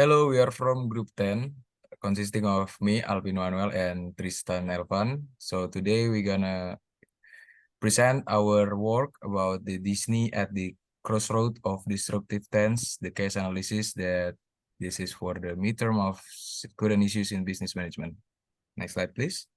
Hello, we are from Group 10, consisting of me, Alvin Manuel, and Tristan Elvan. So today we're gonna present our work about the Disney at the crossroad of disruptive tense, the case analysis that this is for the midterm of current issues in business management. Next slide, please.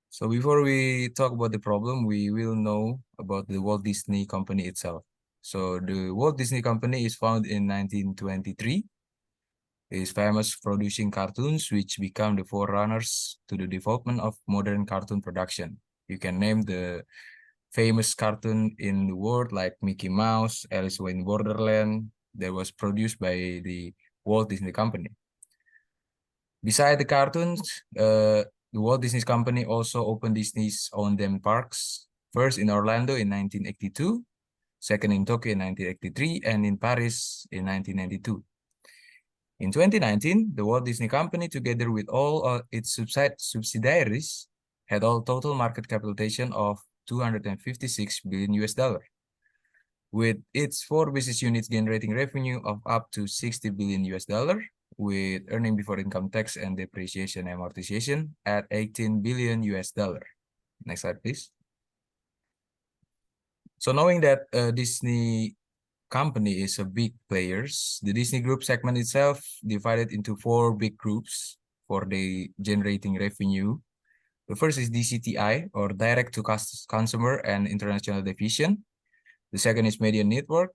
So before we talk about the problem, we will know about the Walt Disney Company itself. So the Walt Disney Company is founded in 1923. It is famous for producing cartoons, which become the forerunners to the development of modern cartoon production. You can name the famous cartoon in the world like Mickey Mouse, Alice in Borderland, that was produced by the Walt Disney Company. Beside the cartoons, the Walt Disney Company also opened Disney's own theme parks, first in Orlando in 1982, second in Tokyo in 1983, and in Paris in 1992. In 2019, the Walt Disney Company, together with all its subsidiaries, had a total market capitalization of 256 billion US dollar, with its 4 business units generating revenue of up to 60 billion US dollar, with earning before income tax and depreciation and amortization at 18 billion US dollar. Next slide, please. So knowing that Disney Company is a big players, the Disney Group segment itself divided into 4 big groups for the generating revenue. The first is DCTI, or Direct to Consumer and International Division. The second is Media Network.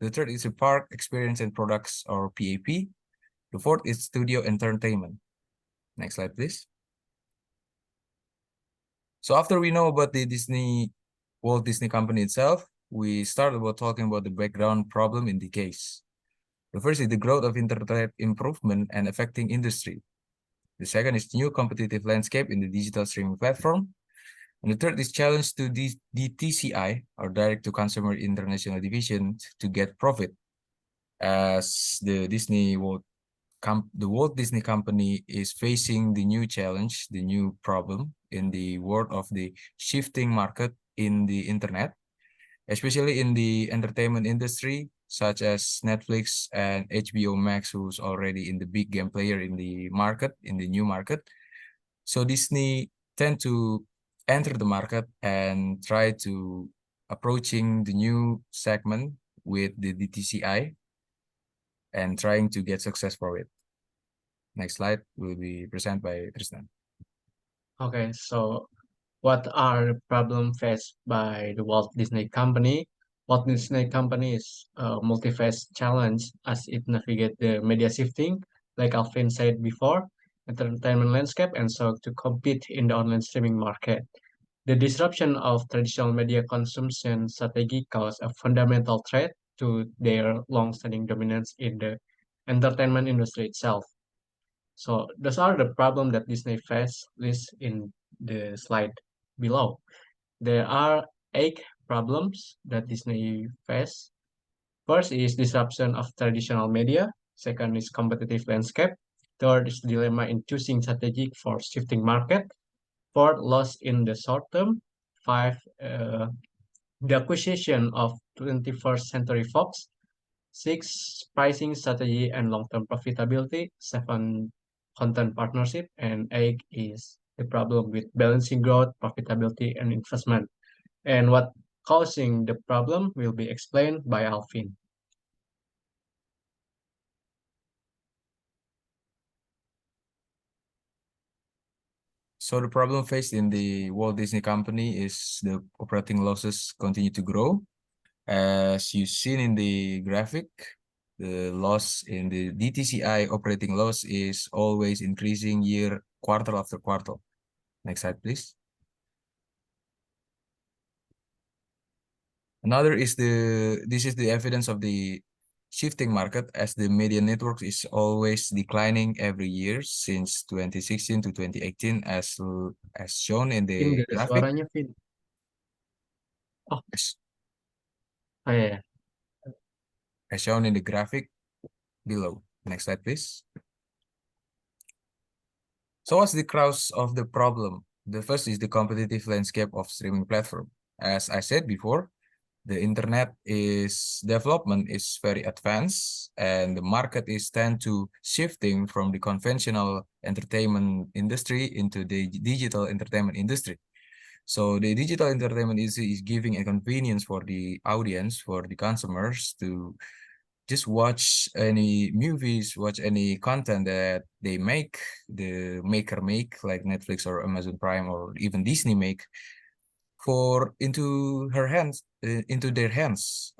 The third is the Park Experience and Products, or PAP. The fourth is Studio Entertainment. Next slide, please. So after we know about the Walt Disney Company itself, we start about talking about the background problem in the case. The first is the growth of internet improvement and affecting industry. The second is new competitive landscape in the digital streaming platform. And the third is challenge to the DTCI, or Direct to Consumer International Division, to get profit, as the Walt Disney Company is facing the new challenge, the new problem in the world of the shifting market in the internet, especially in the entertainment industry, such as Netflix and HBO Max, who's already in the big game player in the market, in the new market. So Disney tend to enter the market and try to approaching the new segment with the DTCI and trying to get success for it. Next slide will be presented by Tristan. Okay, so what are the problems faced by the Walt Disney Company? Walt Disney Company is a multi-phase challenge as it navigates the media shifting, like Alvin said before, entertainment landscape, and so to compete in the online streaming market. The disruption of traditional media consumption strategy caused a fundamental threat to their long-standing dominance in the entertainment industry itself. So those are the problems that Disney face list in the slide below. There are 8 problems that Disney face. First is disruption of traditional media. Second is competitive landscape. Third is dilemma in choosing strategy for shifting market. Fourth, loss in the short term. Five, the acquisition of 21st Century Fox. 6, pricing strategy and long-term profitability. 7, content partnership. And 8 is the problem with balancing growth, profitability, and investment. And what causing the problem will be explained by Alvin. So the problem faced in the Walt Disney Company is the operating losses continue to grow. As you've seen in the graphic, the loss in the DTCI operating loss is always increasing quarter after quarter. Next slide, please. This is the evidence of the shifting market, as the media network is always declining every year since 2016 to 2018, as shown in Vin, the gak ada graphic. suaranya, Vin. Oh, As, oh ya. as shown in the graphic below. Next slide, please. So what's the cause of the problem? The first is the competitive landscape of streaming platform. As I said before, The internet is development is very advanced, and the market is tend to shifting from the conventional entertainment industry into the digital entertainment industry. So the digital entertainment is giving a convenience for the audience, for the consumers to just watch any movies, watch any content that they make, the maker make, like Netflix or Amazon Prime or even Disney make, for into their hands,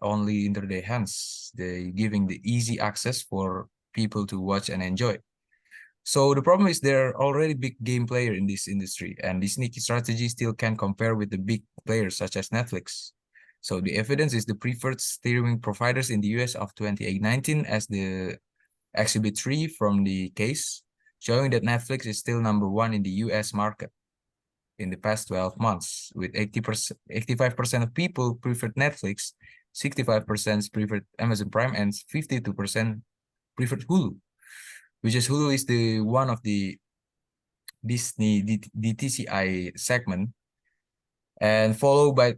only into their hands. They giving the easy access for people to watch and enjoy. So the problem is there are already big game player in this industry, and Disney strategy still can compare with the big players such as Netflix. So the evidence is the preferred streaming providers in the US of 2019 as the Exhibit 3 from the case, showing that Netflix is still number one in the US market in the past 12 months, with 80%, 85% of people preferred Netflix, 65% preferred Amazon Prime, and 52% preferred Hulu, which is Hulu is the one of the Disney DTCI segment, and followed by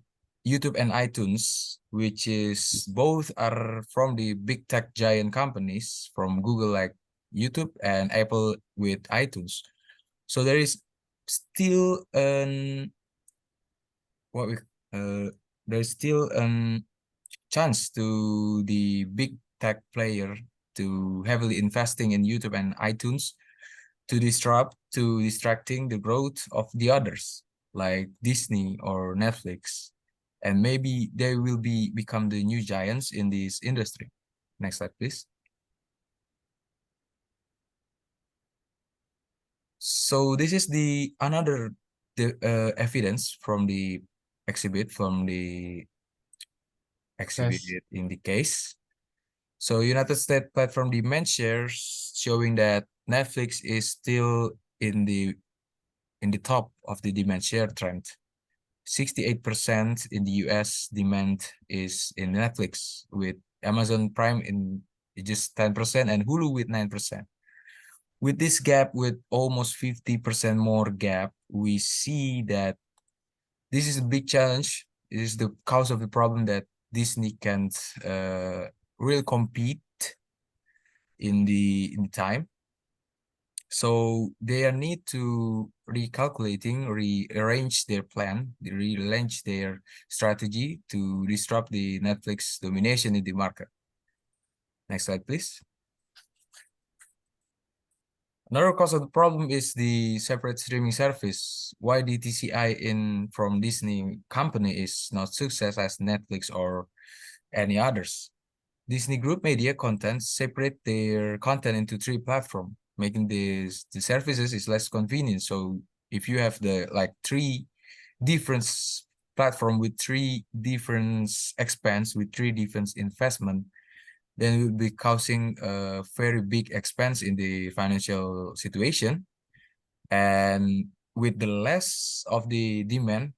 YouTube and iTunes, which is both are from the big tech giant companies from Google like YouTube and Apple with iTunes. So there is still an what we there's still chance to the big tech player to heavily investing in YouTube and iTunes to distracting the growth of the others like Disney or Netflix, and maybe they will become the new giants in this industry. Next slide, please. So this is the another evidence from the exhibit Yes. in the case. So United States platform demand shares showing that Netflix is still in the top of the demand share trend. 68% in the US demand is in Netflix, with Amazon Prime in just 10% and Hulu with 9%. With this gap, with almost 50% more gap, we see that this is a big challenge. It is the cause of the problem that Disney can't really compete in the time. So they need to recalculating, rearrange their plan, rearrange their strategy to disrupt the Netflix domination in the market. Next slide, please. Another cause of the problem is the separate streaming service. Why the TCI in from Disney company is not success as Netflix or any others. Disney Group Media content separate their content into three platforms, making the services is less convenient. So if you have the like three different platform with three different expense, with three different investment, then it will be causing a very big expense in the financial situation. And with the less of the demand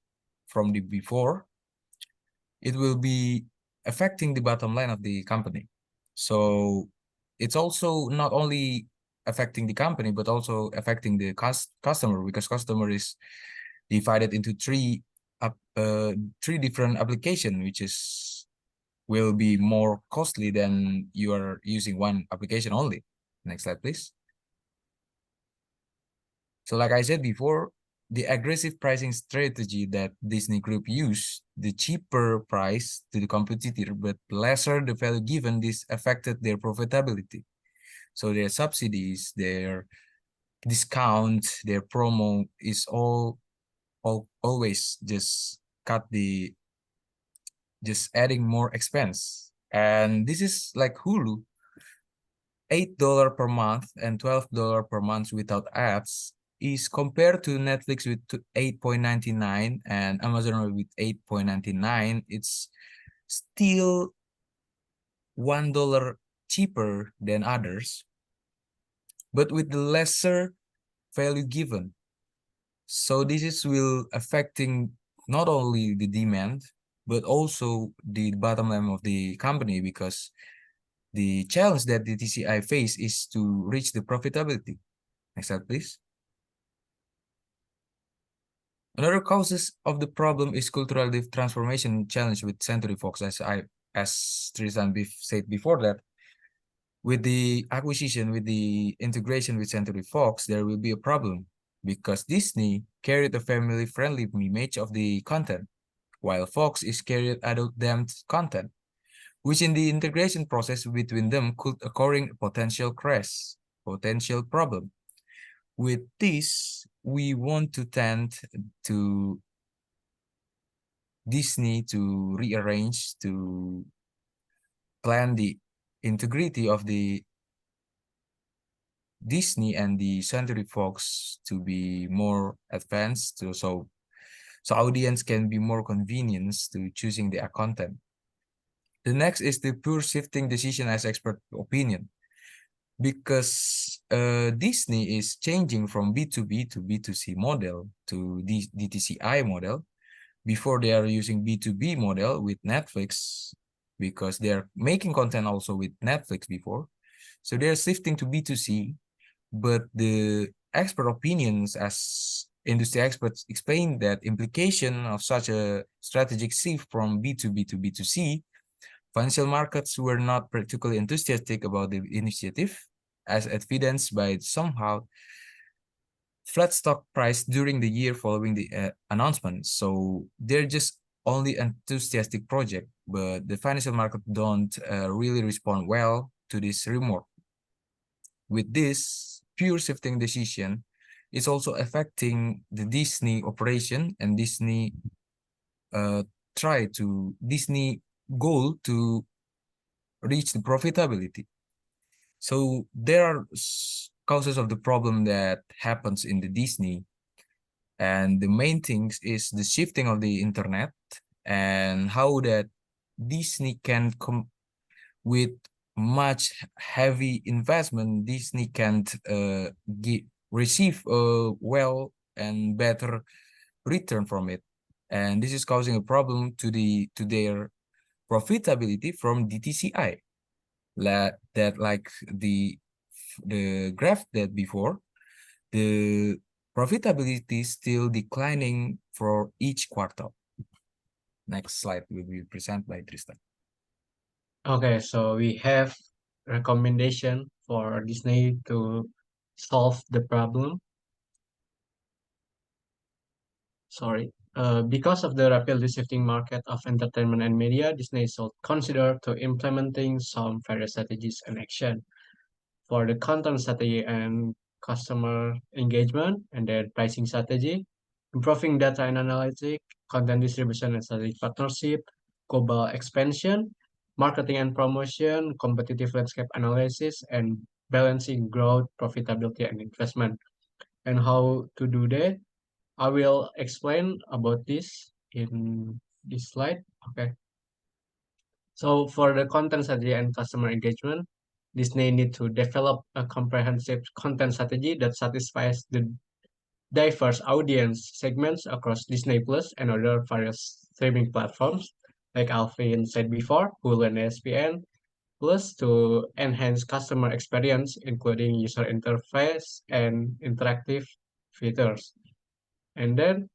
from the before, it will be affecting the bottom line of the company. So it's also not only affecting the company, but also affecting the customer, because customer is divided into three different application, which is will be more costly than you are using one application only. Next slide, please. So like I said before, the aggressive pricing strategy that Disney Group used, the cheaper price to the competitor, but lesser the value given, this affected their profitability. So their subsidies, their discount, their promo is always just just adding more expense. And this is like Hulu, $8 per month and $12 per month without ads is compared to Netflix with 8.99 and Amazon with 8.99. It's still $1 cheaper than others, but with the lesser value given. So this is will affecting not only the demand, but also the bottom line of the company, because the challenge that the TCI face is to reach the profitability. Next slide, please. Another causes of the problem is cultural transformation challenge with Century Fox, as Tristan said before that. With the acquisition, with the integration with Century Fox, there will be a problem because Disney carried a family-friendly image of the content, while Fox is carried adult-damned content, which in the integration process between them could occurring potential crash, potential problem. With this, we want to tend to Disney to rearrange, to plan the integrity of the Disney and the Century Fox to be more advanced, so audience can be more convenience to choosing their content. The next is the pure shifting decision as expert opinion, because Disney is changing from B2B to B2C model to DTCI model. Before they are using B2B model with Netflix, because they're making content also with Netflix before. So they're shifting to B2C, but the expert opinions as industry experts explain that implication of such a strategic shift from B2B to B2C, financial markets were not particularly enthusiastic about the initiative, as evidenced by somehow flat stock price during the year following the announcement. So they're just only enthusiastic project, but the financial market don't really respond well to this rumor. With this pure shifting decision, it's also affecting the Disney operation and Disney uh, Disney goal to reach the profitability. So there are causes of the problem that happens in the Disney, and the main things is the shifting of the internet and how that Disney can come with much heavy investment. Disney can't receive a well and better return from it, and this is causing a problem to their profitability from DTCI. That like the graph that before, the profitability is still declining for each quarter. Next slide will be presented by Tristan. Okay, so we have recommendation for Disney to solve the problem. Sorry. Because of the rapidly shifting market of entertainment and media, Disney should consider to implementing some various strategies and action for the content strategy and customer engagement, and then pricing strategy, improving data and analytics, content distribution and strategic partnership, global expansion, marketing and promotion, competitive landscape analysis, and balancing growth, profitability, and investment. And how to do that? I will explain about this in this slide. Okay. So for the content strategy and customer engagement, Disney need to develop a comprehensive content strategy that satisfies the diverse audience segments across Disney Plus and other various streaming platforms, like Alvin said before, Hulu and ESPN, Plus to enhance customer experience, including user interface and interactive features. And then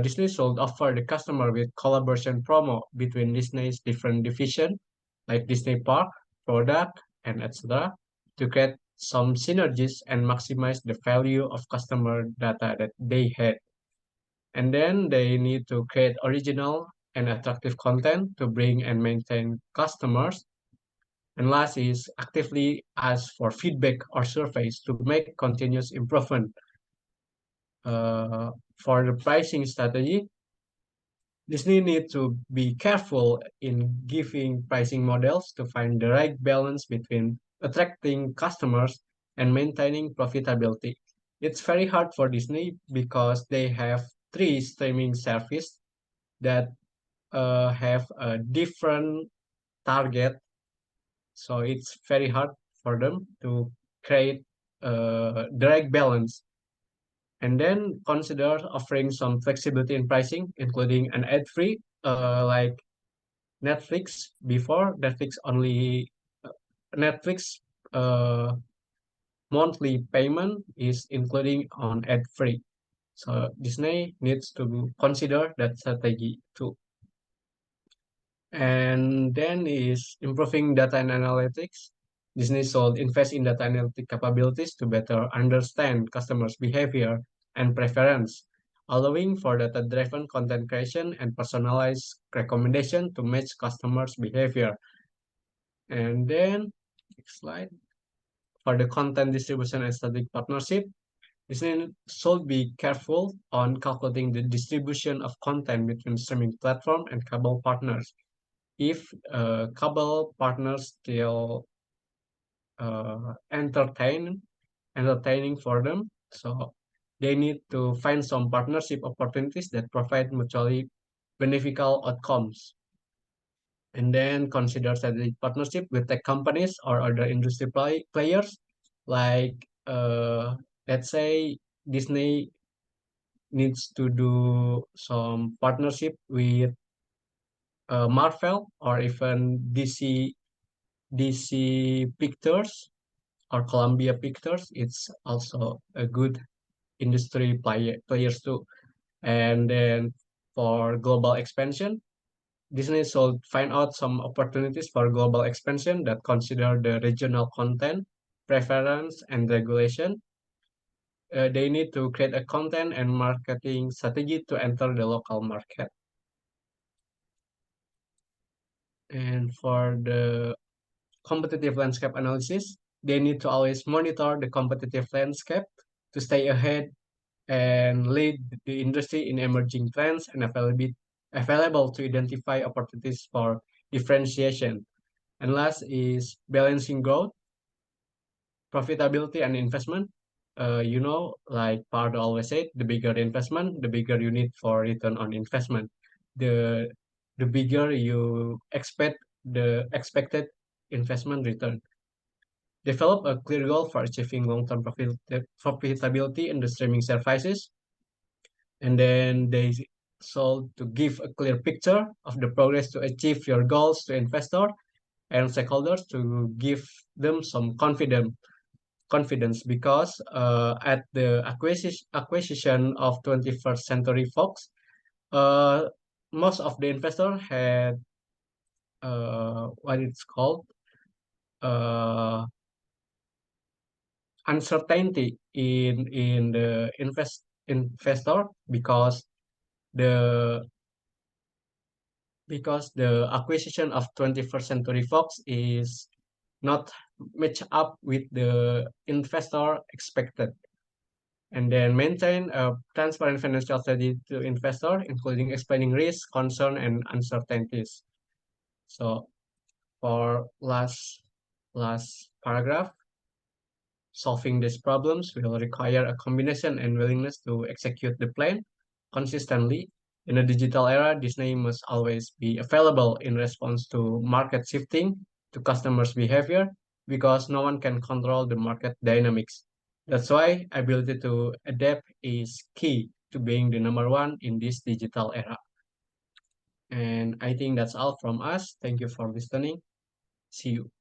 Disney should offer the customer with collaboration promo between Disney's different division, like Disney Park, product, and etc., to create some synergies and maximize the value of customer data that they had. And then they need to create original and attractive content to bring and maintain customers. And last is actively ask for feedback or surveys to make continuous improvement. For the pricing strategy, Disney needs to be careful in giving pricing models to find the right balance between attracting customers and maintaining profitability. It's very hard for Disney because they have three streaming services that have a different target. So it's very hard for them to create the right balance, and then consider offering some flexibility in pricing, including an ad-free, like Netflix. Before uh, Netflix uh, monthly payment is including on ad-free. So Disney needs to consider that strategy too. And then is improving data and analytics. Disney should invest in data analytic capabilities to better understand customers' behavior and preference, allowing for data-driven content creation and personalized recommendation to match customers' behavior. And then, next slide. For the content distribution and strategic partnership, Disney should be careful on calculating the distribution of content between streaming platform and cable partners. If cable partners still entertaining for them, so they need to find some partnership opportunities that provide mutually beneficial outcomes, and then consider strategic partnership with tech companies or other industry players, like let's say Disney needs to do some partnership with Marvel or even DC Pictures or Columbia Pictures. It's also a good industry players too. And then for global expansion, Disney should find out some opportunities for global expansion that consider the regional content, preference, and regulation. They need to create a content and marketing strategy to enter the local market. And for the competitive landscape analysis, they need to always monitor the competitive landscape to stay ahead and lead the industry in emerging trends and available to identify opportunities for differentiation. And last is balancing growth, profitability, and investment. Like Pardo always said, the bigger the investment, the bigger you need for return on investment. The the bigger you expect the expected investment return. Develop a clear goal for achieving long-term profitability in the streaming services, and then they so to give a clear picture of the progress to achieve your goals to investor and stakeholders to give them some confidence because at the acquisition of 21st Century Fox, uh, most of the investor had what it's called uh, uncertainty in the investor the because the acquisition of 21st Century Fox is not match up with the investor expected, and then maintain a transparent financial strategy to investor, including explaining risk, concern, and uncertainties. So for last paragraph, solving these problems will require a combination and willingness to execute the plan consistently. In a digital era, Disney must always be available in response to market shifting, to customers' behavior, because no one can control the market dynamics. That's why ability to adapt is key to being the number one in this digital era. And I think that's all from us. Thank you for listening. See you.